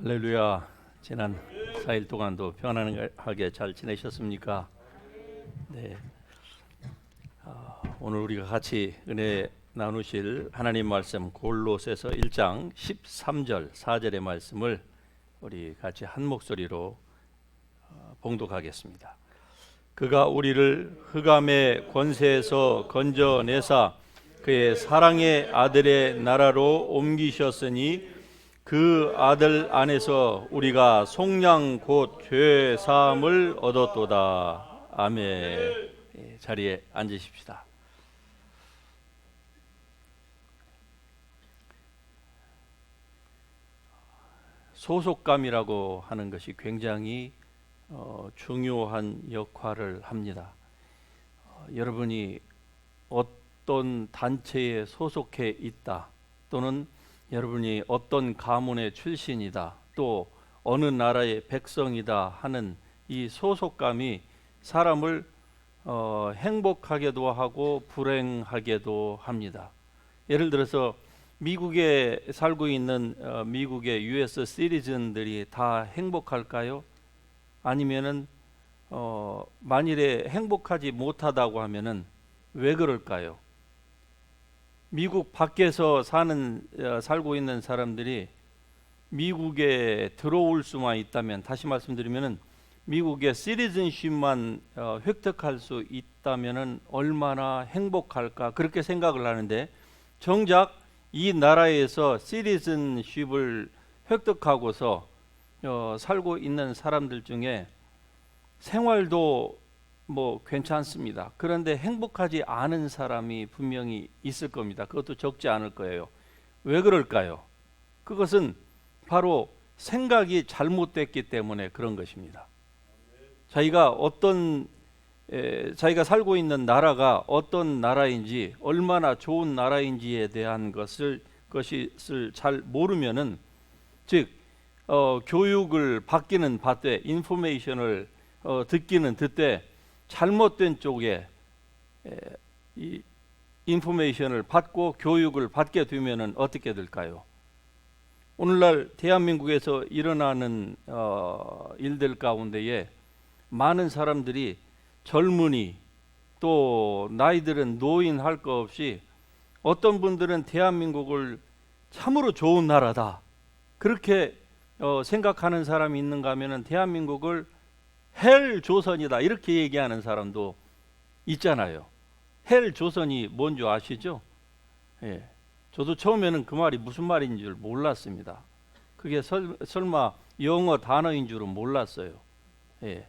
할렐루야. 지난 4일 동안도 편안하게 잘 지내셨습니까? 네. 오늘 우리가 같이 은혜 나누실 하나님 말씀 골로새서 1장 13절 4절의 말씀을 우리 같이 한 목소리로 봉독하겠습니다. 그가 우리를 흑암의 권세에서 건져내사 그의 사랑의 아들의 나라로 옮기셨으니 그 아들 안에서 우리가 속량 곧 죄 사함을 얻었도다. 아멘. 자리에 앉으십시다. 소속감이라고 하는 것이 굉장히 중요한 역할을 합니다. 여러분이 어떤 단체에 소속해 있다, 또는 여러분이 어떤 가문의 출신이다, 또 어느 나라의 백성이다 하는 이 소속감이 사람을 행복하게도 하고 불행하게도 합니다. 예를 들어서 미국에 살고 있는 미국의 US 시티즌들이 다 행복할까요? 아니면은 만일에 행복하지 못하다고 하면은 왜 그럴까요? 미국 밖에서 살고 있는 사람들이 미국에 들어올 수만 있다면, 다시 말씀드리면은 미국의 시티즌십만 획득할 수 있다면은 얼마나 행복할까, 그렇게 생각을 하는데, 정작 이 나라에서 시티즌십을 획득하고서 살고 있는 사람들 중에 생활도 괜찮습니다. 그런데 행복하지 않은 사람이 분명히 있을 겁니다. 그것도 적지 않을 거예요. 왜 그럴까요? 그것은 바로 생각이 잘못됐기 때문에 그런 것입니다. 자기가 살고 있는 나라가 어떤 나라인지, 얼마나 좋은 나라인지에 대한 것을 잘 모르면은, 즉 교육을 받기는 받되, 인포메이션을 듣기는 듣되, 잘못된 쪽에 이 인포메이션을 받고 교육을 받게 되면은 어떻게 될까요? 오늘날 대한민국에서 일어나는 일들 가운데에 많은 사람들이, 젊은이 또 나이들은 노인 할 거 없이, 어떤 분들은 대한민국을 참으로 좋은 나라다 그렇게 생각하는 사람이 있는가 하면은 대한민국을 헬 조선이다 이렇게 얘기하는 사람도 있잖아요. 헬 조선이 뭔지 아시죠? 예. 저도 처음에는 그 말이 무슨 말인 줄 몰랐습니다. 그게 설마 영어 단어인 줄은 몰랐어요. 예.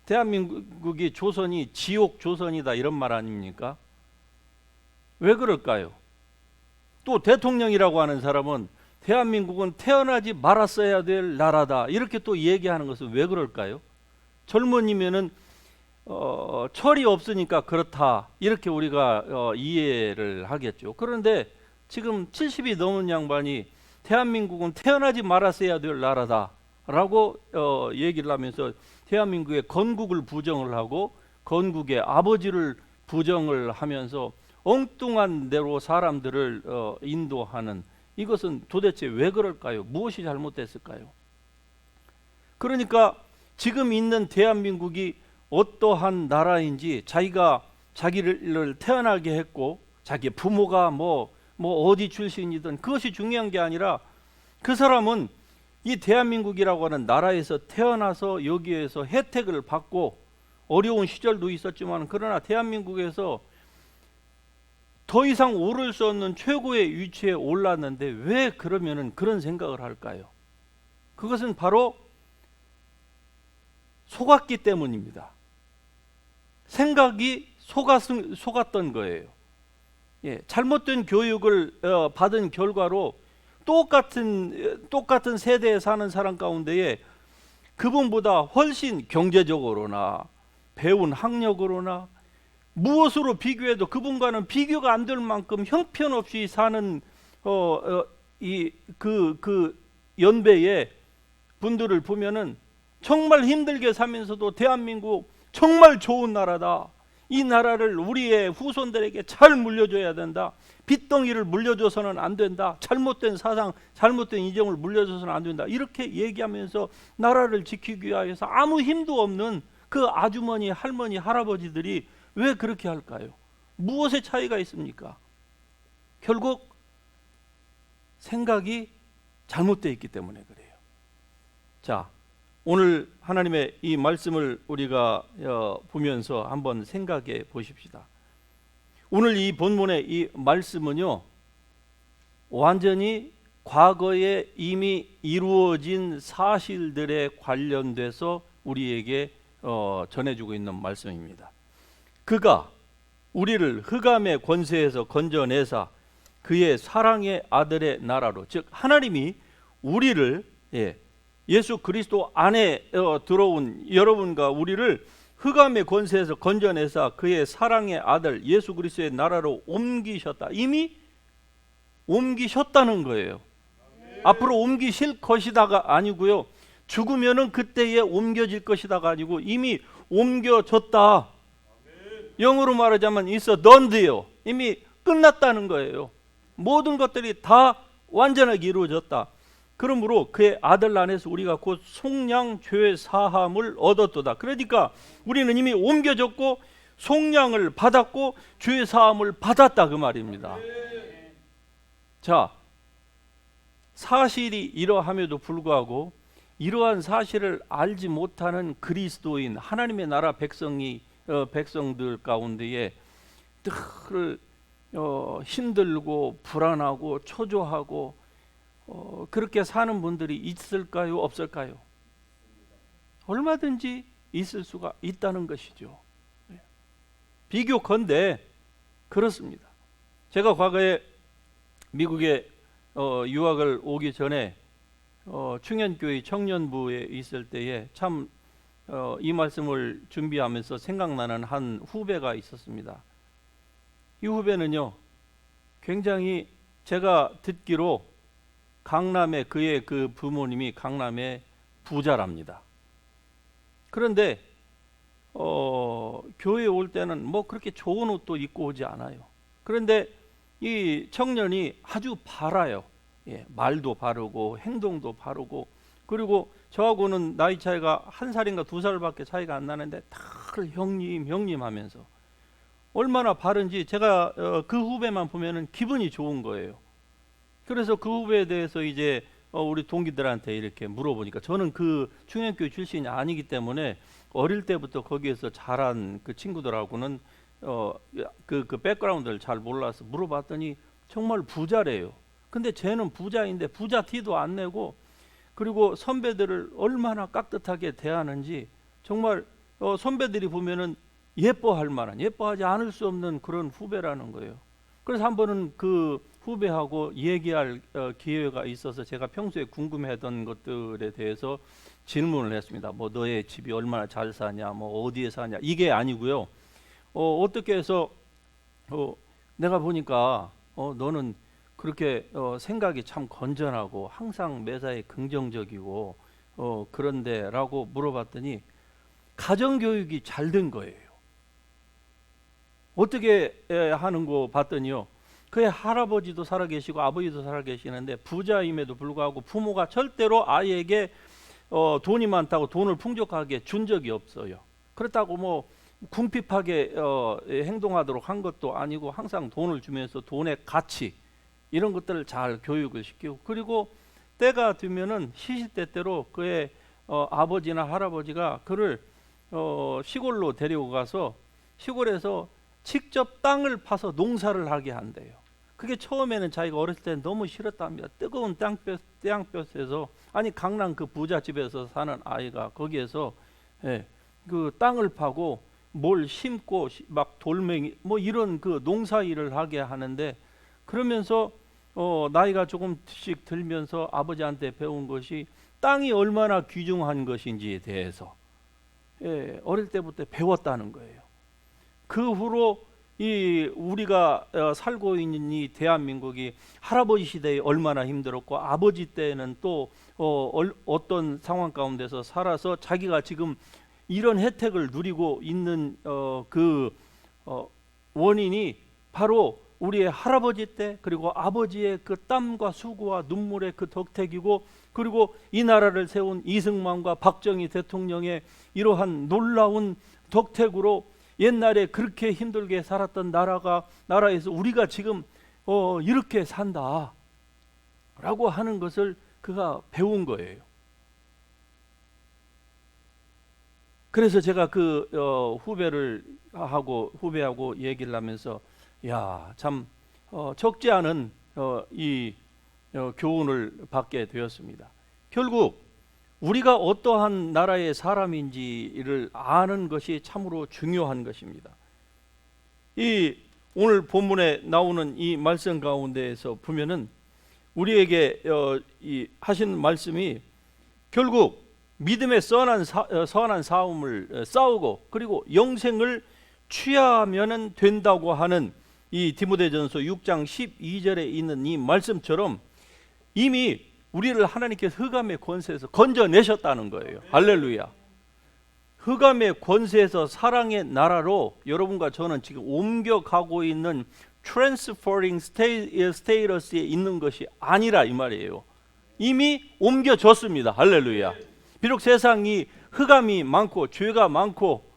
대한민국이 조선이 지옥 조선이다 이런 말 아닙니까? 왜 그럴까요? 또 대통령이라고 하는 사람은 대한민국은 태어나지 말았어야 될 나라다 이렇게 또 얘기하는 것은 왜 그럴까요? 젊은이면은 철이 없으니까 그렇다 이렇게 우리가 이해를 하겠죠. 그런데 지금 70이 넘은 양반이 대한민국은 태어나지 말았어야 될 나라다 라고 얘기를 하면서 대한민국의 건국을 부정을 하고 건국의 아버지를 부정을 하면서 엉뚱한 대로 사람들을 인도하는, 이것은 도대체 왜 그럴까요? 무엇이 잘못됐을까요? 그러니까 지금 있는 대한민국이 어떠한 나라인지, 자기를 태어나게 했고 자기 부모가 어디 출신이든 그것이 중요한 게 아니라, 그 사람은 이 대한민국이라고 하는 나라에서 태어나서 여기에서 혜택을 받고 어려운 시절도 있었지만, 그러나 대한민국에서 더 이상 오를 수 없는 최고의 위치에 올랐는데 왜 그러면은 그런 생각을 할까요? 그것은 바로 속았기 때문입니다. 생각이 속았던 거예요. 예, 잘못된 교육을 받은 결과로 똑같은 세대에 사는 사람 가운데에 그분보다 훨씬 경제적으로나 배운 학력으로나 무엇으로 비교해도 그분과는 비교가 안 될 만큼 형편없이 사는 그 연배의 분들을 보면은 정말 힘들게 살면서도 대한민국 정말 좋은 나라다, 이 나라를 우리의 후손들에게 잘 물려줘야 된다. 빚덩이를 물려줘서는 안 된다. 잘못된 사상, 잘못된 이정을 물려줘서는 안 된다. 이렇게 얘기하면서 나라를 지키기 위해서 아무 힘도 없는 그 아주머니, 할머니, 할아버지들이 왜 그렇게 할까요? 무엇의 차이가 있습니까? 결국 생각이 잘못되어 있기 때문에 그래요. 자, 오늘 하나님의 이 말씀을 우리가 보면서 한번 생각해 보십시다. 오늘 이 본문의 이 말씀은요, 완전히 과거에 이미 이루어진 사실들에 관련돼서 우리에게 전해주고 있는 말씀입니다. 그가 우리를 흑암의 권세에서 건져내사 그의 사랑의 아들의 나라로, 즉 하나님이 우리를 예수 그리스도 안에 들어온 여러분과 우리를 흑암의 권세에서 건져내사 그의 사랑의 아들 예수 그리스도의 나라로 옮기셨다. 이미 옮기셨다는 거예요. 앞으로 옮기실 것이다가 아니고요, 죽으면은 그때에 옮겨질 것이다가 아니고 이미 옮겨졌다. 영어로 말하자면 it's done요. 이미 끝났다는 거예요. 모든 것들이 다 완전하게 이루어졌다. 그러므로 그의 아들 안에서 우리가 곧 속량 죄 사함을 얻었도다. 그러니까 우리는 이미 옮겨졌고 속량을 받았고 죄 사함을 받았다 그 말입니다. 자, 사실이 이러함에도 불구하고 이러한 사실을 알지 못하는 그리스도인 하나님의 나라 백성들 가운데에 늘 힘들고 불안하고 초조하고 그렇게 사는 분들이 있을까요? 없을까요? 얼마든지 있을 수가 있다는 것이죠. 비교컨대 그렇습니다. 제가 과거에 미국에 유학을 오기 전에 충현교회 청년부에 있을 때에 참 이 말씀을 준비하면서 생각나는 한 후배가 있었습니다. 이 후배는요, 굉장히 제가 듣기로 강남에 그의 그 부모님이 강남에 부자랍니다. 그런데 교회에 올 때는 뭐 그렇게 좋은 옷도 입고 오지 않아요. 그런데 이 청년이 아주 바라요. 말도 바르고 행동도 바르고, 그리고 저하고는 나이 차이가 1살인가 2살밖에 차이가 안 나는데 다들 형님 하면서 얼마나 바른지 제가 그 후배만 보면은 기분이 좋은 거예요. 그래서 그 후배에 대해서 이제 우리 동기들한테 이렇게 물어보니까, 저는 그 충현교회 출신이 아니기 때문에 어릴 때부터 거기에서 자란 그 친구들하고는 그 백그라운드를 잘 몰라서 물어봤더니 정말 부자래요. 근데 쟤는 부자인데 부자 티도 안 내고, 그리고 선배들을 얼마나 깍듯하게 대하는지 정말 선배들이 보면은 예뻐할 만한, 예뻐하지 않을 수 없는 그런 후배라는 거예요. 그래서 한 번은 그 후배하고 얘기할 기회가 있어서 제가 평소에 궁금해하던 것들에 대해서 질문을 했습니다. 뭐 너의 집이 얼마나 잘 사냐, 뭐 어디에 사냐, 이게 아니고요. 어떻게 해서 내가 보니까 너는 그렇게 생각이 참 건전하고 항상 매사에 긍정적이고 그런데 라고 물어봤더니 가정교육이 잘 된 거예요. 어떻게 하는 거 봤더니요, 그의 할아버지도 살아계시고 아버지도 살아계시는데 부자임에도 불구하고 부모가 절대로 아이에게 돈이 많다고 돈을 풍족하게 준 적이 없어요. 그렇다고 뭐 궁핍하게 행동하도록 한 것도 아니고 항상 돈을 주면서 돈의 가치 이런 것들을 잘 교육을 시키고, 그리고 때가 되면은 시시때때로 그의 아버지나 할아버지가 그를 시골로 데리고 가서 시골에서 직접 땅을 파서 농사를 하게 한대요. 그게 처음에는 자기가 어렸을 때 너무 싫었답니다. 뜨거운 땅볕에서, 아니 강남 그 부잣집에서 사는 아이가 거기에서 그 땅을 파고 뭘 심고 막 돌멩이 뭐 이런 그 농사 일을 하게 하는데, 그러면서 나이가 조금씩 들면서 아버지한테 배운 것이 땅이 얼마나 귀중한 것인지에 대해서 어릴 때부터 배웠다는 거예요. 그 후로 이 우리가 살고 있는 이 대한민국이 할아버지 시대에 얼마나 힘들었고 아버지 때는 또 어떤 상황 가운데서 살아서 자기가 지금 이런 혜택을 누리고 있는 그 원인이 바로 우리의 할아버지 때 그리고 아버지의 그 땀과 수고와 눈물의 그 덕택이고, 그리고 이 나라를 세운 이승만과 박정희 대통령의 이러한 놀라운 덕택으로 옛날에 그렇게 힘들게 살았던 나라에서 우리가 지금 이렇게 산다 라고 하는 것을 그가 배운 거예요. 그래서 제가 그 후배하고 얘기를 하면서 참 적지 않은 이 교훈을 받게 되었습니다. 결국 우리가 어떠한 나라의 사람인지를 아는 것이 참으로 중요한 것입니다. 이 오늘 본문에 나오는 이 말씀 가운데에서 보면은 우리에게 하신 말씀이 결국 믿음의 선한 싸움을 싸우고 그리고 영생을 취하면 된다고 하는 이 디모데전서 6장 12절에 있는 이 말씀처럼 이미 우리를 하나님께서 흑암의 권세에서 건져내셨다는 거예요. 할렐루야. 흑암의 권세에서 사랑의 나라로 여러분과 저는 지금 옮겨가고 있는 transferring status에 있는 것이 아니라 이 말이에요. 이미 옮겨졌습니다. 할렐루야. 비록 세상이 흑암이 많고 죄가 많고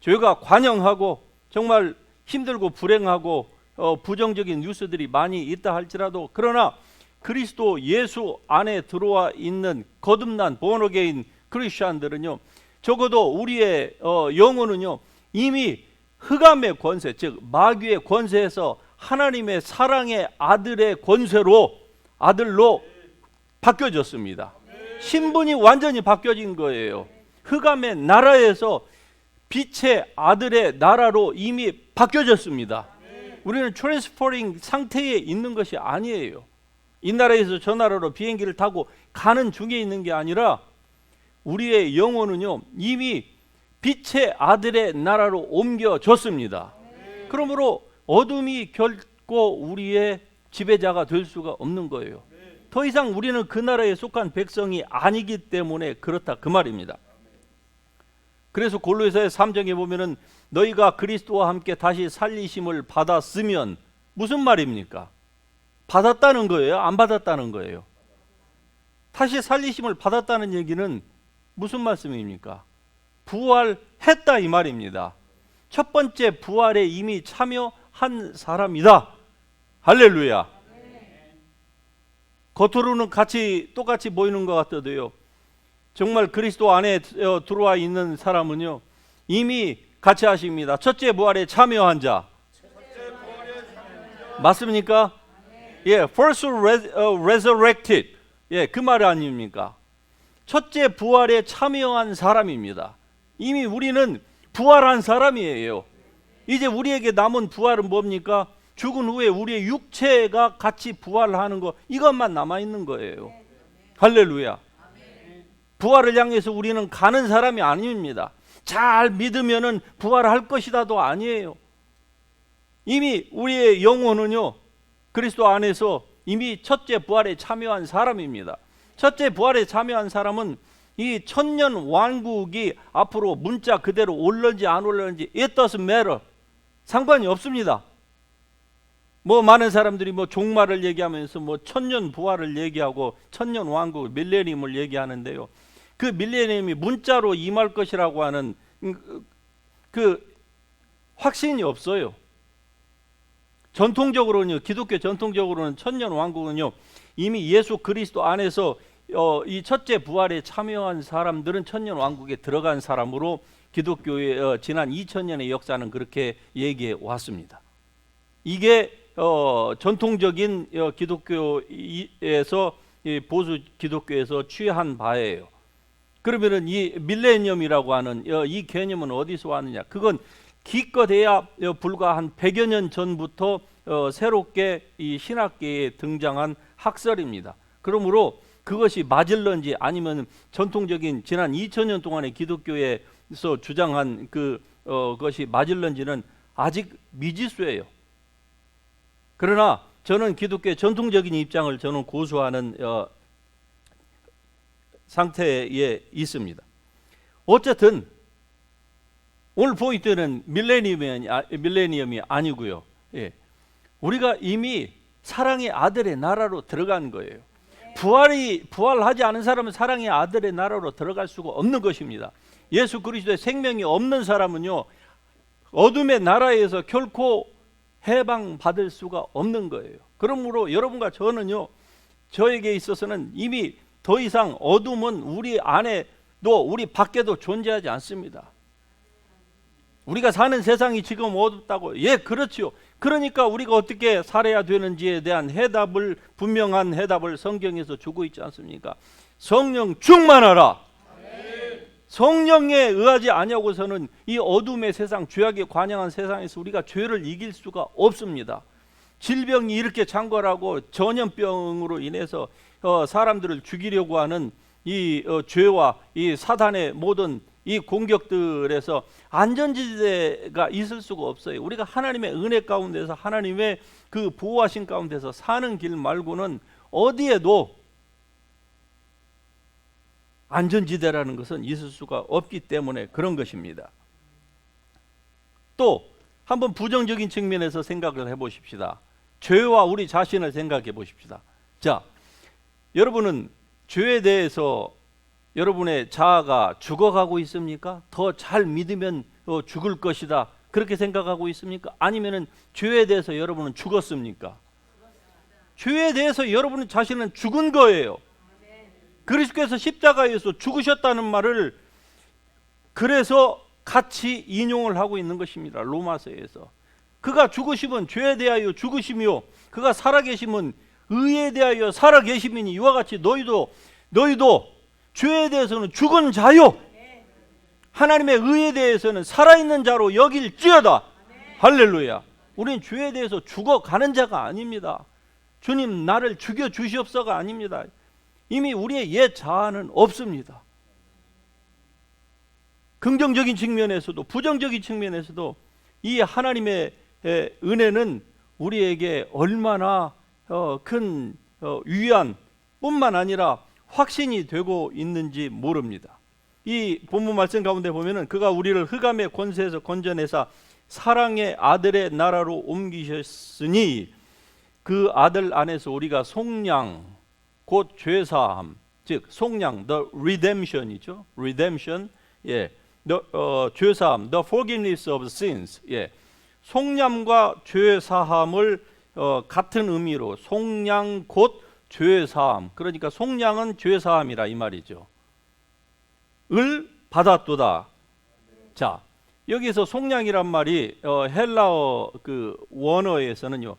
죄가 관영하고 정말 힘들고 불행하고 부정적인 뉴스들이 많이 있다 할지라도, 그러나 그리스도 예수 안에 들어와 있는 거듭난 born again 크리스천들은요, 적어도 우리의 영혼은요 이미 흑암의 권세, 즉 마귀의 권세에서 하나님의 사랑의 아들의 권세로, 아들로 바뀌어졌습니다. 신분이 완전히 바뀌어진 거예요. 흑암의 나라에서 빛의 아들의 나라로 이미 바뀌어졌습니다. 우리는 트랜스퍼링 상태에 있는 것이 아니에요. 이 나라에서 저 나라로 비행기를 타고 가는 중에 있는 게 아니라 우리의 영혼은요 이미 빛의 아들의 나라로 옮겨졌습니다. 그러므로 어둠이 결코 우리의 지배자가 될 수가 없는 거예요. 더 이상 우리는 그 나라에 속한 백성이 아니기 때문에 그렇다 그 말입니다. 그래서 골로새서 3장에 보면은 너희가 그리스도와 함께 다시 살리심을 받았으면, 무슨 말입니까? 받았다는 거예요? 안 받았다는 거예요? 다시 살리심을 받았다는 얘기는 무슨 말씀입니까? 부활했다 이 말입니다. 첫 번째 부활에 이미 참여한 사람이다. 할렐루야. 겉으로는 똑같이 보이는 것 같아도요, 정말 그리스도 안에 들어와 있는 사람은요 이미 같이 하십니다. 첫째 부활에 참여한 자. 맞습니까? first resurrected. 그 말 아닙니까? 첫째 부활에 참여한 사람입니다. 이미 우리는 부활한 사람이에요. 이제 우리에게 남은 부활은 뭡니까? 죽은 후에 우리의 육체가 같이 부활하는 것, 이것만 남아있는 거예요. 할렐루야. 부활을 향해서 우리는 가는 사람이 아닙니다. 잘 믿으면은 부활할 것이다도 아니에요. 이미 우리의 영혼은요 그리스도 안에서 이미 첫째 부활에 참여한 사람입니다. 첫째 부활에 참여한 사람은 이 천년 왕국이 앞으로 문자 그대로 올는지 안 올는지 it doesn't matter. 상관이 없습니다. 많은 사람들이 종말을 얘기하면서 천년 부활을 얘기하고 천년 왕국 밀레니엄을 얘기하는데요, 그 밀레니엄이 문자로 임할 것이라고 하는 그 확신이 없어요. 전통적으로는요, 기독교 전통적으로는 천년 왕국은요 이미 예수 그리스도 안에서 이 첫째 부활에 참여한 사람들은 천년 왕국에 들어간 사람으로 기독교의 지난 2000년의 역사는 그렇게 얘기해 왔습니다. 이게 전통적인 기독교에서 보수 기독교에서 취한 바예요. 그러면은 이 밀레니엄이라고 하는 이 개념은 어디서 왔느냐? 그건 기껏해야 불과 한 100여 년 전부터 새롭게 이 신학계에 등장한 학설입니다. 그러므로 그것이 맞을런지 아니면 전통적인 지난 2000년 동안의 기독교에서 주장한 그것이 맞을런지는 아직 미지수예요. 그러나 저는 기독교의 전통적인 입장을 저는 고수하는 상태에 있습니다. 어쨌든 오늘 포인트는 밀레니엄이 아니고요. 예. 우리가 이미 사랑의 아들의 나라로 들어간 거예요. 부활하지 않은 사람은 사랑의 아들의 나라로 들어갈 수가 없는 것입니다. 예수 그리스도의 생명이 없는 사람은요, 어둠의 나라에서 결코 해방받을 수가 없는 거예요. 그러므로 여러분과 저는요, 저에게 있어서는 이미 더 이상 어둠은 우리 안에도 우리 밖에도 존재하지 않습니다. 우리가 사는 세상이 지금 어둡다고, 예, 그렇죠. 그러니까 우리가 어떻게 살아야 되는지에 대한 분명한 해답을 성경에서 주고 있지 않습니까? 성령 충만하라. 성령에 의하지 아니하고서는 이 어둠의 세상, 죄악에 관영한 세상에서 우리가 죄를 이길 수가 없습니다. 질병이 이렇게 창궐하고 전염병으로 인해서 사람들을 죽이려고 하는 이 죄와 이 사단의 모든 이 공격들에서 안전지대가 있을 수가 없어요. 우리가 하나님의 은혜 가운데서, 하나님의 그 보호하신 가운데서 사는 길 말고는 어디에도 안전지대라는 것은 있을 수가 없기 때문에 그런 것입니다. 또 한번 부정적인 측면에서 생각을 해보십시다. 죄와 우리 자신을 생각해 보십시다. 자, 여러분은 죄에 대해서 여러분의 자아가 죽어가고 있습니까? 더 잘 믿으면 죽을 것이다, 그렇게 생각하고 있습니까? 아니면은 죄에 대해서 여러분은 죽었습니까? 죄에 대해서 여러분 자신은 죽은 거예요. 그리스도께서 십자가에서 죽으셨다는 말을 그래서 같이 인용을 하고 있는 것입니다. 로마서에서 그가 죽으시면 죄에 대하여 죽으시며 그가 살아계시면 의에 대하여 살아계시미니 이와 같이 너희도 죄에 대해서는 죽은 자요, 하나님의 의에 대해서는 살아있는 자로 여길지어다. 할렐루야. 우리는 죄에 대해서 죽어가는 자가 아닙니다. 주님 나를 죽여 주시옵소서가 아닙니다. 이미 우리의 옛 자아는 없습니다. 긍정적인 측면에서도 부정적인 측면에서도 이 하나님의 은혜는 우리에게 얼마나 큰 위안 뿐만 아니라 확신이 되고 있는지 모릅니다. 이 본문 말씀 가운데 보면은 그가 우리를 흑암의 권세에서 건져내사 사랑의 아들의 나라로 옮기셨으니 그 아들 안에서 우리가 속량 곧 죄사함, 즉 속량, the redemption이죠. redemption, 예, 죄사함, the forgiveness of sins, 예, 속량과 죄사함을 같은 의미로 속량 곧 죄사함, 그러니까 속량은 죄사함이라 이 말이죠. 을 받았도다. 자, 여기서 속량이란 말이 헬라어 그 원어에서는요,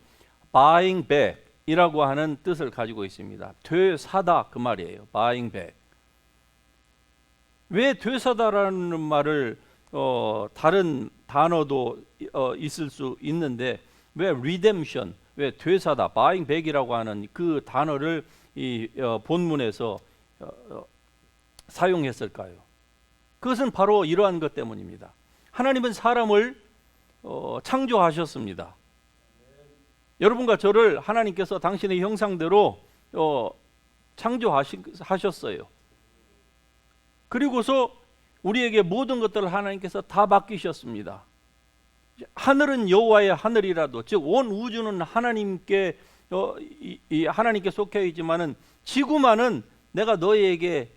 buying back 이라고 하는 뜻을 가지고 있습니다. 되사다 그 말이에요. buying back. 왜 되사다라는 말을 다른 단어도 있을 수 있는데 왜 redemption, 왜 되사다, buying back이라고 하는 그 단어를 이 본문에서 사용했을까요? 그것은 바로 이러한 것 때문입니다. 하나님은 사람을 창조하셨습니다. 여러분과 저를 하나님께서 당신의 형상대로 창조하셨어요. 그리고서 우리에게 모든 것들을 하나님께서 다 맡기셨습니다. 하늘은 여호와의 하늘이라도, 즉 온 우주는 하나님께 하나님께 속해 있지만은 지구만은 내가 너희에게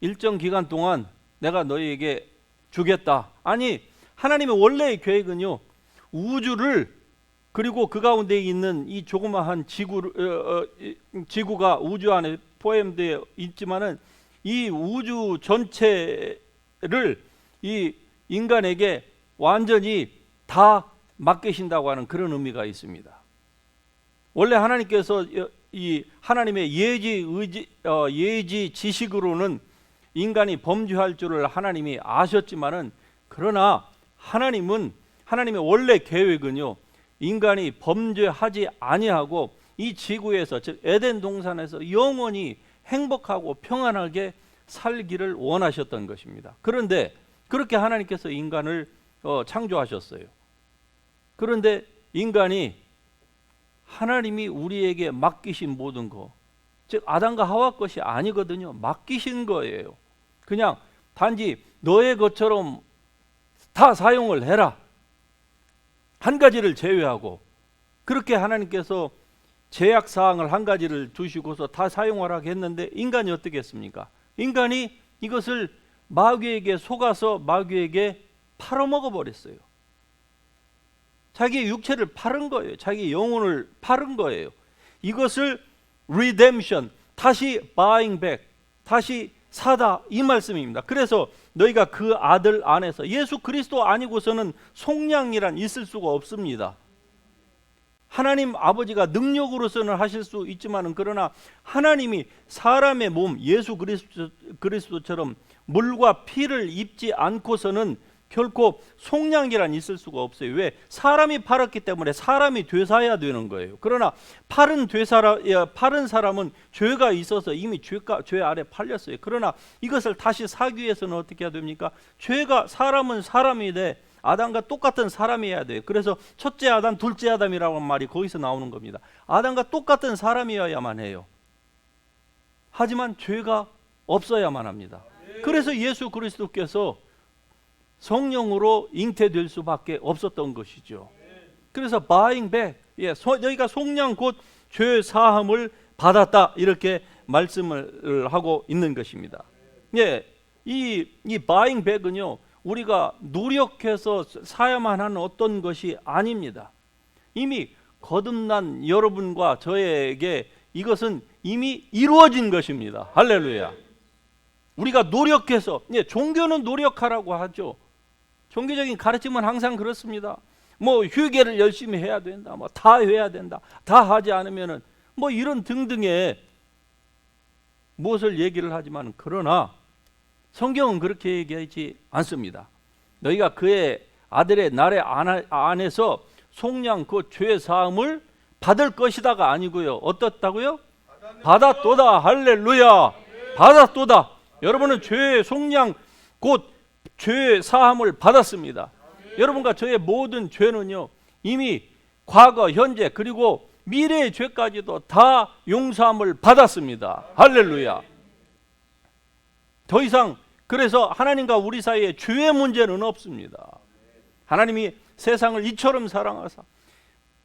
일정 기간 동안 내가 너희에게 주겠다. 아니, 하나님의 원래의 계획은요, 우주를 그리고 그 가운데 있는 이 조그마한 지구가 우주 안에 포함되어 있지만은 이 우주 전체를 이 인간에게 완전히 다 맡기신다고 하는 그런 의미가 있습니다. 원래 하나님께서 이 하나님의 예지 지식으로는 인간이 범죄할 줄을 하나님이 아셨지만은, 그러나 하나님의 원래 계획은요, 인간이 범죄하지 아니하고 이 지구에서, 즉 에덴 동산에서 영원히 행복하고 평안하게 살기를 원하셨던 것입니다. 그런데 그렇게 하나님께서 인간을 창조하셨어요. 그런데 인간이 하나님이 우리에게 맡기신 모든 것, 즉 아담과 하와 것이 아니거든요. 맡기신 거예요. 그냥 단지 너의 것처럼 다 사용을 해라. 한 가지를 제외하고. 그렇게 하나님께서 제약 사항을 한 가지를 두시고서 다 사용하라고 했는데 인간이 어떻게 했습니까? 인간이 이것을 마귀에게 속아서 마귀에게 팔아먹어 버렸어요. 자기의 육체를 팔은 거예요. 자기 영혼을 팔은 거예요. 이것을 redemption, 다시 buying back, 다시 사다, 이 말씀입니다. 그래서 너희가 그 아들 안에서, 예수 그리스도 아니고서는 속량이란 있을 수가 없습니다. 하나님 아버지가 능력으로서는 하실 수 있지만은, 그러나 하나님이 사람의 몸 예수 그리스도처럼 물과 피를 입지 않고서는 결코 속량이란 있을 수가 없어요. 왜? 사람이 팔았기 때문에 사람이 되사야 되는 거예요. 그러나 팔은 사람은 죄가 있어서 이미 죄 아래 팔렸어요. 그러나 이것을 다시 사기 위해서는 어떻게 해야 됩니까? 사람은 사람이 돼. 아담과 똑같은 사람이어야 돼요. 그래서 첫째 아담, 둘째 아담이라는 말이 거기서 나오는 겁니다. 아담과 똑같은 사람이어야만 해요. 하지만 죄가 없어야만 합니다. 그래서 예수 그리스도께서 성령으로 잉태될 수밖에 없었던 것이죠. 그래서 buying back, 너희가 속량 곧 죄 사함을 받았다, 이렇게 말씀을 하고 있는 것입니다. 이 buying back은요, 우리가 노력해서 사야만 하는 어떤 것이 아닙니다. 이미 거듭난 여러분과 저에게 이것은 이미 이루어진 것입니다. 할렐루야. 우리가 노력해서, 종교는 노력하라고 하죠. 종교적인 가르침은 항상 그렇습니다. 휴게를 열심히 해야 된다, 다 해야 된다, 다 하지 않으면은 이런 등등의 무엇을 얘기를 하지만, 그러나 성경은 그렇게 얘기하지 않습니다. 너희가 그의 아들의 날의 안에서 속량 그 죄 사함을 받을 것이다가 아니고요. 어떻다고요? 받았도다. 할렐루야. 받았도다. 여러분은 죄의 속량 곧 죄 사함을 받았습니다. 여러분과 저의 모든 죄는요, 이미 과거, 현재, 그리고 미래의 죄까지도 다 용서함을 받았습니다. 할렐루야. 더 이상, 그래서 하나님과 우리 사이에 죄의 문제는 없습니다. 하나님이 세상을 이처럼 사랑하사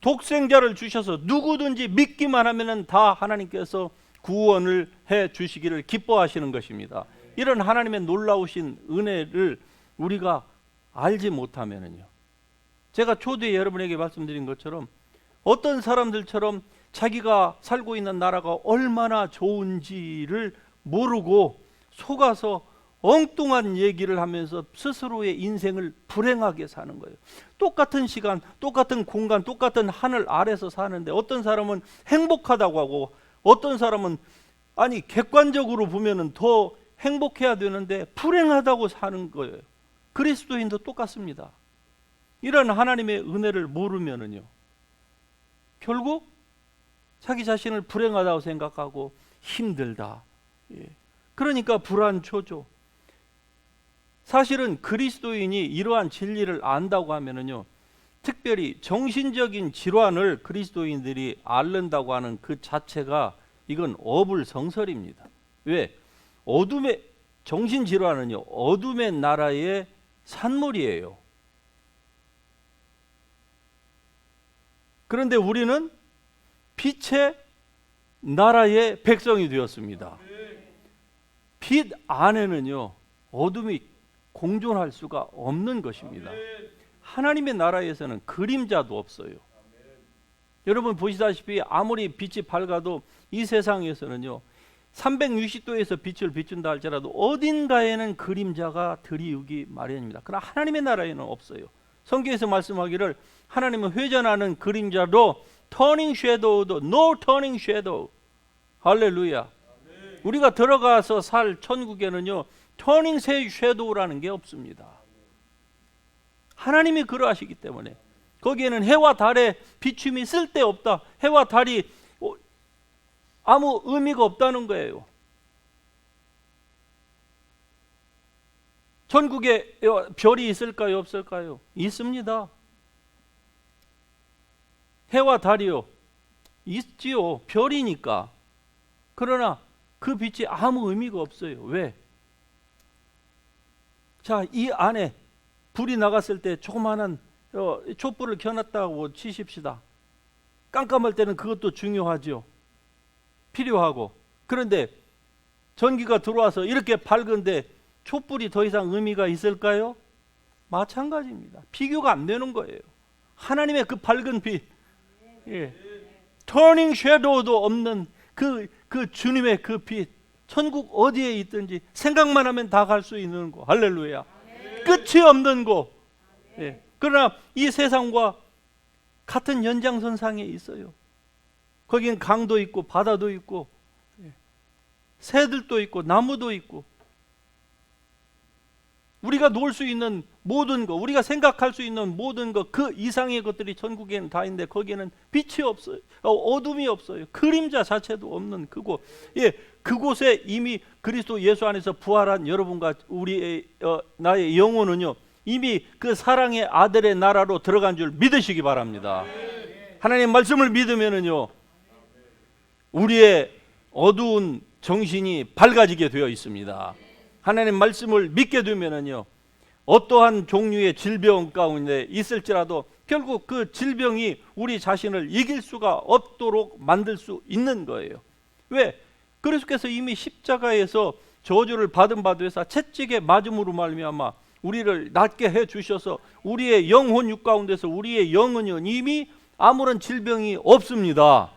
독생자를 주셔서 누구든지 믿기만 하면은 다 하나님께서 구원을 해 주시기를 기뻐하시는 것입니다. 이런 하나님의 놀라우신 은혜를 우리가 알지 못하면은요, 제가 초대에 여러분에게 말씀드린 것처럼 어떤 사람들처럼 자기가 살고 있는 나라가 얼마나 좋은지를 모르고 속아서 엉뚱한 얘기를 하면서 스스로의 인생을 불행하게 사는 거예요. 똑같은 시간, 똑같은 공간, 똑같은 하늘 아래서 사는데 어떤 사람은 행복하다고 하고 어떤 사람은 객관적으로 보면은 더 행복해야 되는데 불행하다고 사는 거예요. 그리스도인도 똑같습니다. 이런 하나님의 은혜를 모르면은요, 결국 자기 자신을 불행하다고 생각하고 힘들다. 그러니까 불안초조. 사실은 그리스도인이 이러한 진리를 안다고 하면은요, 특별히 정신적인 질환을 그리스도인들이 앓는다고 하는 그 자체가 이건 어불성설입니다. 왜? 정신질환은요, 어둠의 나라의 산물이에요. 그런데 우리는 빛의 나라의 백성이 되었습니다. 빛 안에는요, 어둠이 공존할 수가 없는 것입니다. 하나님의 나라에서는 그림자도 없어요. 여러분 보시다시피 아무리 빛이 밝아도 이 세상에서는요, 360도에서 빛을 비춘다 할지라도 어딘가에는 그림자가 들이우기 마련입니다. 그러나 하나님의 나라에는 없어요. 성경에서 말씀하기를 하나님은 회전하는 그림자도 turning shadow도 no turning shadow. 할렐루야. 우리가 들어가서 살 천국에는요, turning shadow라는 게 없습니다. 하나님이 그러하시기 때문에 거기에는 해와 달의 비춤이 쓸데없다, 해와 달이 아무 의미가 없다는 거예요. 전국에 별이 있을까요, 없을까요? 있습니다. 해와 달이요, 있지요. 별이니까. 그러나 그 빛이 아무 의미가 없어요. 왜? 자, 이 안에 불이 나갔을 때 조그마한 촛불을 켜놨다고 치십시다. 깜깜할 때는 그것도 중요하죠. 필요하고. 그런데 전기가 들어와서 이렇게 밝은데 촛불이 더 이상 의미가 있을까요? 마찬가지입니다. 비교가 안 되는 거예요. 하나님의 그 밝은 빛, 터닝 섀도우도 없는 그 주님의 그 빛, 천국 어디에 있든지 생각만 하면 다 갈 수 있는 곳. 할렐루야. 끝이 없는 곳. 그러나 이 세상과 같은 연장선상에 있어요. 거기는 강도 있고 바다도 있고 새들도 있고 나무도 있고 우리가 놓을 수 있는 모든 것, 우리가 생각할 수 있는 모든 것, 그 이상의 것들이 천국에는 다 있는데 거기에는 빛이 없어요. 어둠이 없어요. 그림자 자체도 없는 그곳. 그곳에 이미 그리스도 예수 안에서 부활한 여러분과 우리의 나의 영혼은요, 이미 그 사랑의 아들의 나라로 들어간 줄 믿으시기 바랍니다. 하나님 말씀을 믿으면은요, 우리의 어두운 정신이 밝아지게 되어 있습니다. 하나님 말씀을 믿게 되면은요, 어떠한 종류의 질병 가운데 있을지라도 결국 그 질병이 우리 자신을 이길 수가 없도록 만들 수 있는 거예요. 왜? 그리스도께서 이미 십자가에서 저주를 받은 바 되사 채찍에 맞음으로 말미암아 우리를 낫게 해 주셔서 우리의 영혼 육 가운데서 우리의 영은요 이미 아무런 질병이 없습니다.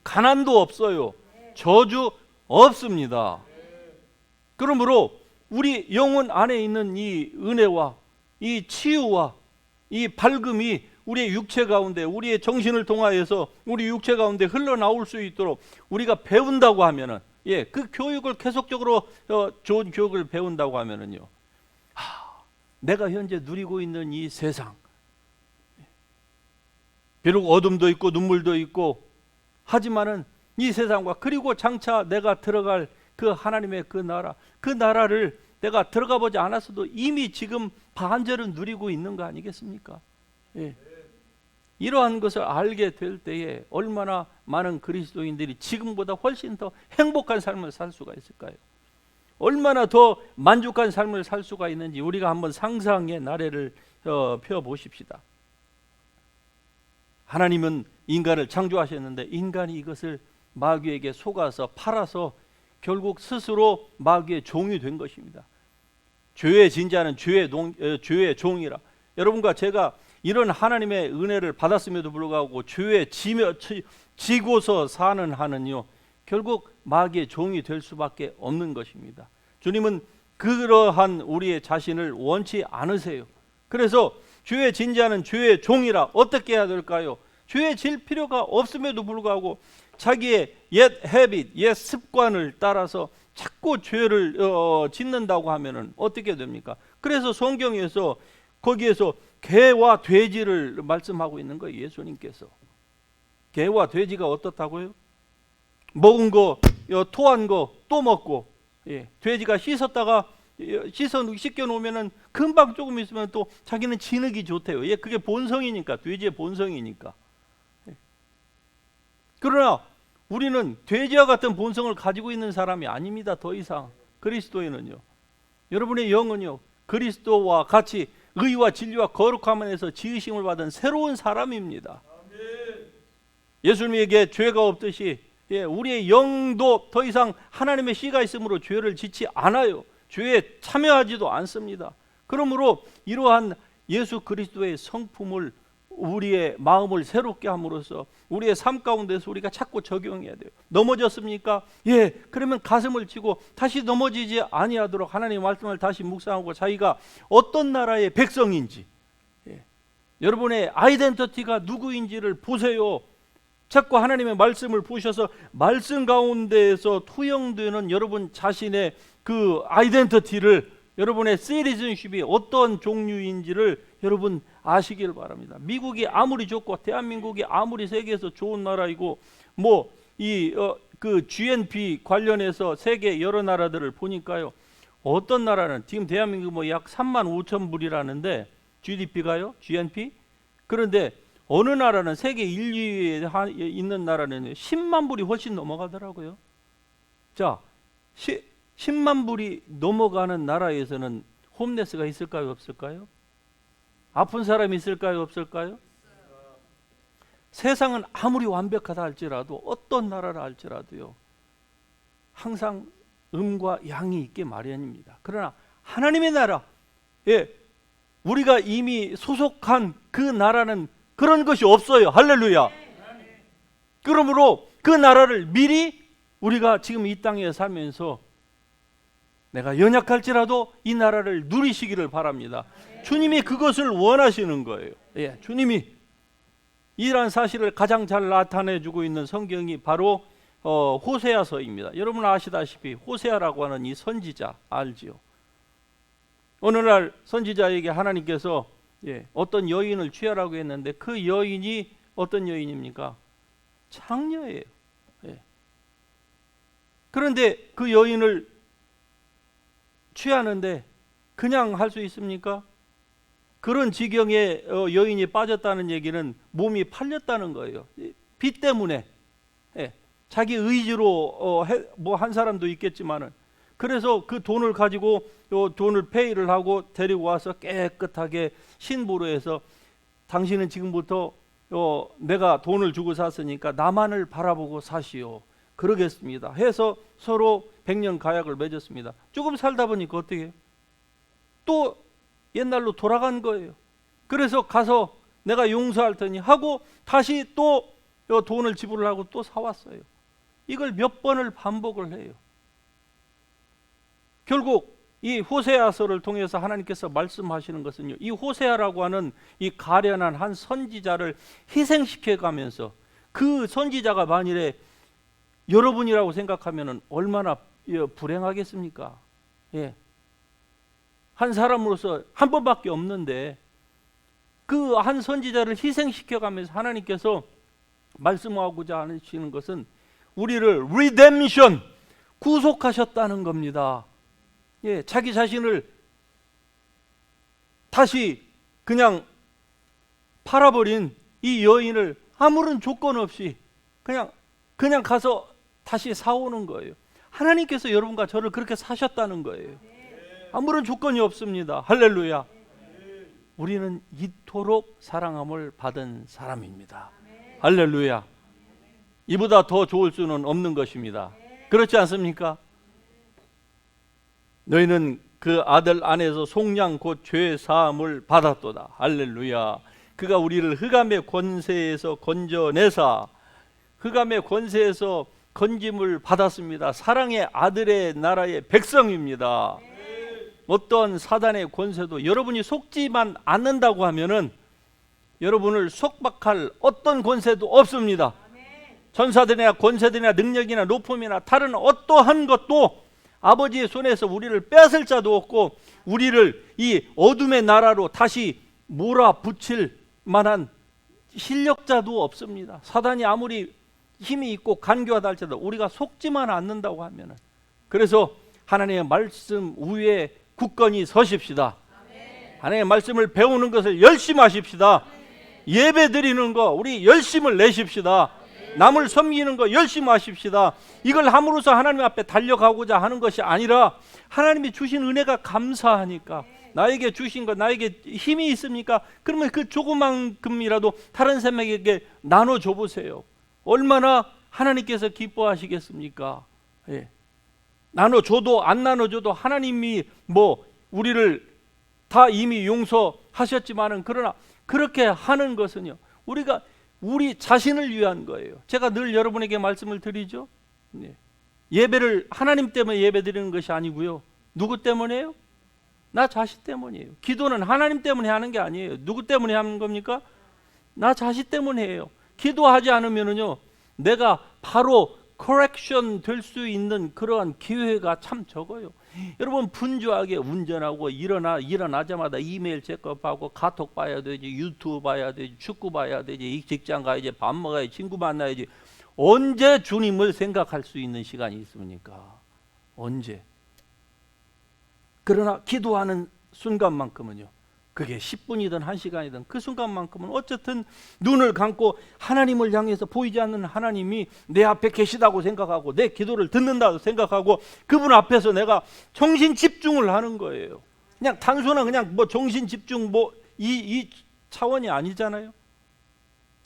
가난도 없어요. 저주 없습니다. 그러므로 우리 영혼 안에 있는 이 은혜와 이 치유와 이 밝음이 우리의 육체 가운데, 우리의 정신을 통하여서 우리 육체 가운데 흘러나올 수 있도록 우리가 배운다고 하면은, 그 교육을 계속적으로 좋은 교육을 배운다고 하면은요, 내가 현재 누리고 있는 이 세상, 비록 어둠도 있고 눈물도 있고 하지만은 이 세상과 그리고 장차 내가 들어갈 그 하나님의 그 나라를 내가 들어가 보지 않았어도 이미 지금 반절은 누리고 있는 거 아니겠습니까? 이러한 것을 알게 될 때에 얼마나 많은 그리스도인들이 지금보다 훨씬 더 행복한 삶을 살 수가 있을까요? 얼마나 더 만족한 삶을 살 수가 있는지 우리가 한번 상상의 나래를 펴보십시다. 하나님은 인간을 창조하셨는데 인간이 이것을 마귀에게 속아서 팔아서 결국 스스로 마귀의 종이 된 것입니다. 죄의 진자는 죄의 종이라. 여러분과 제가 이런 하나님의 은혜를 받았음에도 불구하고 죄에 지고서 사는 한은요, 결국 마귀의 종이 될 수밖에 없는 것입니다. 주님은 그러한 우리의 자신을 원치 않으세요. 그래서 죄의 진자는 죄의 종이라. 어떻게 해야 될까요? 죄에 질 필요가 없음에도 불구하고 자기의 옛 헤빗, 옛 습관을 따라서 자꾸 죄를 짓는다고 하면은 어떻게 됩니까? 그래서 성경에서 거기에서 개와 돼지를 말씀하고 있는 거예요. 예수님께서. 개와 돼지가 어떻다고요? 먹은 거, 토한 거 또 먹고, 돼지가 씻었다가 씻겨 놓으면은 금방 조금 있으면 또 자기는 진흙이 좋대요. 그게 본성이니까, 돼지의 본성이니까. 그러나 우리는 돼지와 같은 본성을 가지고 있는 사람이 아닙니다. 더 이상 그리스도인은요, 여러분의 영은요, 그리스도와 같이 의와 진리와 거룩함 안에서 지으심을 받은 새로운 사람입니다. 예수님에게 죄가 없듯이 우리의 영도 더 이상 하나님의 씨가 있으므로 죄를 짓지 않아요. 죄에 참여하지도 않습니다. 그러므로 이러한 예수 그리스도의 성품을 우리의 마음을 새롭게 함으로써 우리의 삶 가운데서 우리가 자꾸 적용해야 돼요. 넘어졌습니까? 그러면 가슴을 치고 다시 넘어지지 아니하도록 하나님의 말씀을 다시 묵상하고 자기가 어떤 나라의 백성인지, 여러분의 아이덴티티가 누구인지를 보세요. 자꾸 하나님의 말씀을 보셔서 말씀 가운데에서 투영되는 여러분 자신의 그 아이덴티티를, 여러분의 시티즌십이 어떤 종류인지를 여러분 아시길 바랍니다. 미국이 아무리 좋고 대한민국이 아무리 세계에서 좋은 나라이고 그 GNP 관련해서 세계 여러 나라들을 보니까요, 어떤 나라는 지금 대한민국 약 3만 5천 불이라는데 GDP가요, GNP. 그런데 어느 나라는 세계 1, 2위에 있는 나라는 10만 불이 훨씬 넘어가더라고요. 자, 10만 불이 넘어가는 나라에서는 홈레스가 있을까요, 없을까요? 아픈 사람이 있을까요? 없을까요? 세상은 아무리 완벽하다 할지라도, 어떤 나라라 할지라도요, 항상 음과 양이 있게 마련입니다. 그러나 하나님의 나라, 우리가 이미 소속한 그 나라는 그런 것이 없어요. 할렐루야. 그러므로 그 나라를 미리 우리가 지금 이 땅에 살면서 내가 연약할지라도 이 나라를 누리시기를 바랍니다. 주님이 그것을 원하시는 거예요. 주님이 이러한 사실을 가장 잘 나타내주고 있는 성경이 바로 호세아서입니다. 여러분 아시다시피 호세아라고 하는 이 선지자 알지요? 어느 날 선지자에게 하나님께서 어떤 여인을 취하라고 했는데, 그 여인이 어떤 여인입니까? 창녀예요. 그런데 그 여인을 취하는데 그냥 할 수 있습니까? 그런 지경에 여인이 빠졌다는 얘기는 몸이 팔렸다는 거예요. 빚 때문에. 자기 의지로 뭐 한 사람도 있겠지만은, 그래서 그 돈을 가지고 돈을 페이를 하고 데리고 와서 깨끗하게 신부로 해서, 당신은 지금부터 내가 돈을 주고 샀으니까 나만을 바라보고 사시오, 그러겠습니다 해서 서로 100년 가약을 맺었습니다. 조금 살다 보니까 어떻게 해요? 또 옛날로 돌아간 거예요. 그래서 가서 내가 용서할 테니 하고 다시 또 돈을 지불하고 또 사왔어요. 이걸 몇 번을 반복을 해요. 결국 이 호세아서를 통해서 하나님께서 말씀하시는 것은요, 이 호세아라고 하는 이 가련한 한 선지자를 희생시켜 가면서, 그 선지자가 만일에 여러분이라고 생각하면 얼마나 불행하겠습니까? 한 사람으로서 한 번밖에 없는데 그 한 선지자를 희생시켜 가면서 하나님께서 말씀하고자 하시는 것은 우리를 리뎀션, 구속하셨다는 겁니다. 자기 자신을 다시 그냥 팔아버린 이 여인을 아무런 조건 없이 그냥 가서 다시 사오는 거예요. 하나님께서 여러분과 저를 그렇게 사셨다는 거예요. 아무런 조건이 없습니다. 할렐루야. 우리는 이토록 사랑함을 받은 사람입니다. 할렐루야. 이보다 더 좋을 수는 없는 것입니다. 그렇지 않습니까? 너희는 그 아들 안에서 속량 곧 죄 사함을 받았도다. 할렐루야. 그가 우리를 흑암의 권세에서 건져내사, 흑암의 권세에서 건짐을 받았습니다. 사랑의 아들의 나라의 백성입니다. 어떤 사단의 권세도 여러분이 속지만 않는다고 하면은 여러분을 속박할 어떤 권세도 없습니다. 전사들이나 권세들이나 능력이나 높음이나 다른 어떠한 것도 아버지의 손에서 우리를 뺏을 자도 없고, 우리를 이 어둠의 나라로 다시 몰아붙일 만한 실력자도 없습니다. 사단이 아무리 힘이 있고 간교하다 할지라도 우리가 속지만 않는다고 하면은, 그래서 하나님의 말씀 위에 굳건히 서십시다. 하나님의 말씀을 배우는 것을 열심히 하십시다. 예배 드리는 거 우리 열심을 내십시다. 남을 섬기는 거 열심히 하십시다. 이걸 함으로써 하나님 앞에 달려가고자 하는 것이 아니라, 하나님이 주신 은혜가 감사하니까, 나에게 주신 것, 나에게 힘이 있습니까? 그러면 그 조그만큼이라도 다른 사람에게 나눠줘 보세요. 얼마나 하나님께서 기뻐하시겠습니까? 나눠줘도 안 나눠줘도 하나님이 우리를 다 이미 용서하셨지만은, 그러나 그렇게 하는 것은요, 우리 자신을 위한 거예요. 제가 늘 여러분에게 말씀을 드리죠. 예배를 하나님 때문에 예배 드리는 것이 아니고요. 누구 때문에요? 나 자신 때문이에요. 기도는 하나님 때문에 하는 게 아니에요. 누구 때문에 하는 겁니까? 나 자신 때문에 해요. 기도하지 않으면은요, 내가 바로 커렉션 될 수 있는 그러한 기회가 참 적어요. 여러분, 분주하게 운전하고 일어나자마자 이메일 체크업하고 카톡 봐야 되지, 유튜브 봐야 되지, 축구 봐야 되지, 직장 가야지, 밥 먹어야지, 친구 만나야지. 언제 주님을 생각할 수 있는 시간이 있습니까? 언제? 그러나 기도하는 순간만큼은요, 그게 10분이든 1시간이든 그 순간만큼은 어쨌든 눈을 감고 하나님을 향해서 보이지 않는 하나님이 내 앞에 계시다고 생각하고, 내 기도를 듣는다고 생각하고, 그분 앞에서 내가 정신 집중을 하는 거예요. 그냥 단순한 정신 집중 이 차원이 아니잖아요.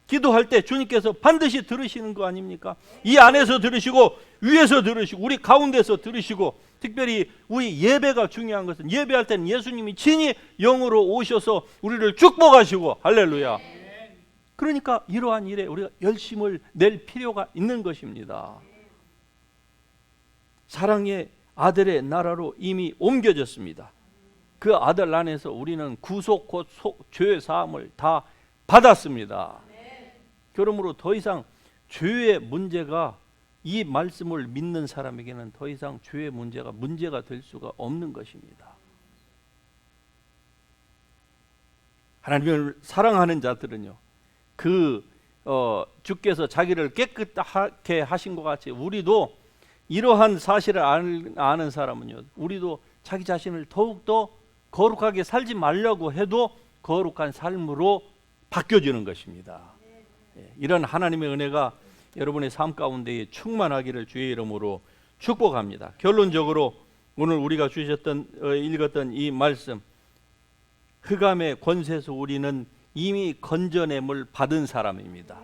기도할 때 주님께서 반드시 들으시는 거 아닙니까? 이 안에서 들으시고 위에서 들으시고 우리 가운데서 들으시고, 특별히 우리 예배가 중요한 것은, 예배할 때는 예수님이 친히 영으로 오셔서 우리를 축복하시고, 할렐루야. 그러니까 이러한 일에 우리가 열심을 낼 필요가 있는 것입니다. 사랑의 아들의 나라로 이미 옮겨졌습니다. 그 아들 안에서 우리는 구속 곧 죄 사함을 다 받았습니다. 그러므로 더 이상 죄의 문제가, 이 말씀을 믿는 사람에게는 더 이상 죄의 문제가 될 수가 없는 것입니다. 하나님을 사랑하는 자들은요, 주께서 자기를 깨끗하게 하신 것 같이 우리도 이러한 사실을 아는 사람은요, 우리도 자기 자신을 더욱더 거룩하게 살지 말려고 해도 거룩한 삶으로 바뀌어지는 것입니다. 이런 하나님의 은혜가 여러분의 삶 가운데에 충만하기를 주의 이름으로 축복합니다. 결론적으로 오늘 우리가 읽었던 이 말씀, 흑암의 권세에서 우리는 이미 건져냄을 받은 사람입니다.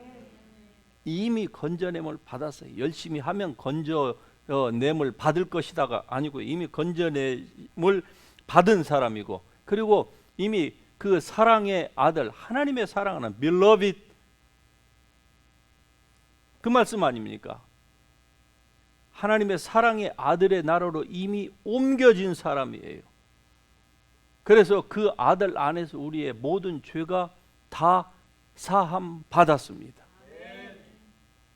이미 건져냄을 받았어요. 열심히 하면 건져냄을 받을 것이다가 아니고, 이미 건져냄을 받은 사람이고, 그리고 이미 그 사랑의 아들, 하나님의 사랑하는 beloved, 그 말씀 아닙니까? 하나님의 사랑의 아들의 나라로 이미 옮겨진 사람이에요. 그래서 그 아들 안에서 우리의 모든 죄가 다 사함 받았습니다.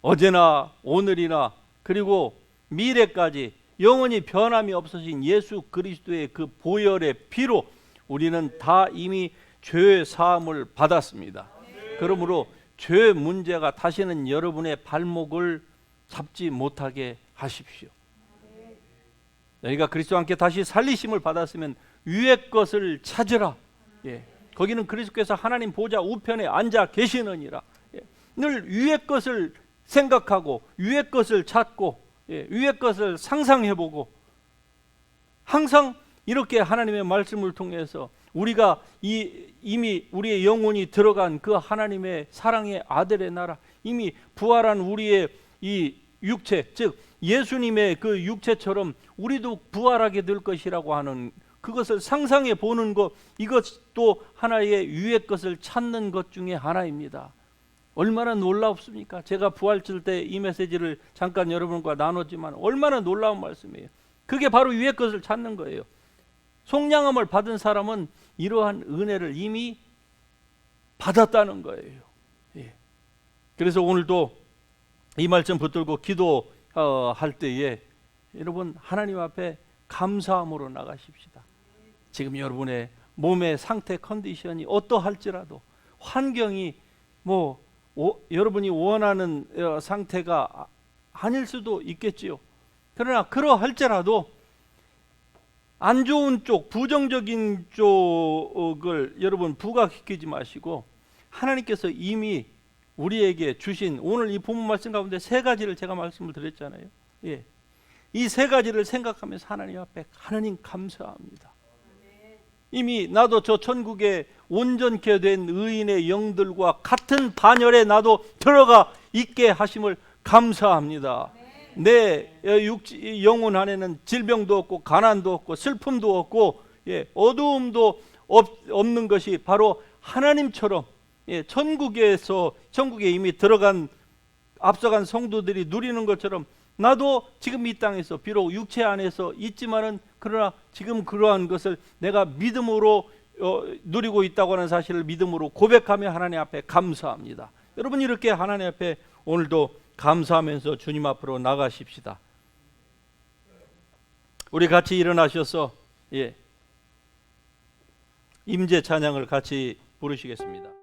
어제나 오늘이나 그리고 미래까지 영원히 변함이 없으신 예수 그리스도의 그 보혈의 피로 우리는 다 이미 죄의 사함을 받았습니다. 그러므로 죄 문제가 다시는 여러분의 발목을 잡지 못하게 하십시오. 너희가 그리스도와 함께 다시 살리심을 받았으면 위의 것을 찾으라. 거기는 그리스도께서 하나님 보좌 우편에 앉아 계시느니라. 늘 위의 것을 생각하고 위의 것을 찾고 위의 것을 상상해보고, 항상 이렇게 하나님의 말씀을 통해서 우리가 이미 우리의 영혼이 들어간 그 하나님의 사랑의 아들의 나라, 이미 부활한 우리의 이 육체, 즉 예수님의 그 육체처럼 우리도 부활하게 될 것이라고 하는 그것을 상상해 보는 것, 이것도 하나의 위의 것을 찾는 것 중에 하나입니다. 얼마나 놀랍습니까? 제가 부활절 때 이 메시지를 잠깐 여러분과 나눴지만 얼마나 놀라운 말씀이에요. 그게 바로 위의 것을 찾는 거예요. 속량함을 받은 사람은 이러한 은혜를 이미 받았다는 거예요. 그래서 오늘도 이 말씀 붙들고 기도할 때에 여러분 하나님 앞에 감사함으로 나가십시다. 지금 여러분의 몸의 상태 컨디션이 어떠할지라도, 환경이 여러분이 원하는 상태가 아닐 수도 있겠지요. 그러나 그러할지라도 안 좋은 쪽, 부정적인 쪽을 여러분 부각시키지 마시고, 하나님께서 이미 우리에게 주신 오늘 이 본문 말씀 가운데 세 가지를 제가 말씀을 드렸잖아요. 이 세 가지를 생각하면서 하나님 앞에, 하나님 감사합니다. 이미 나도 저 천국에 온전케 된 의인의 영들과 같은 반열에 나도 들어가 있게 하심을 감사합니다. 내 영혼 안에는 질병도 없고 가난도 없고 슬픔도 없고 어두움도 없는 것이 바로 하나님처럼 천국에 이미 들어간 앞서간 성도들이 누리는 것처럼, 나도 지금 이 땅에서 비록 육체 안에서 있지만은 그러나 지금 그러한 것을 내가 믿음으로 누리고 있다고 하는 사실을 믿음으로 고백하며 하나님 앞에 감사합니다. 여러분 이렇게 하나님 앞에 오늘도 감사하면서 주님 앞으로 나가십시다. 우리 같이 일어나셔서 임재 찬양을 같이 부르시겠습니다.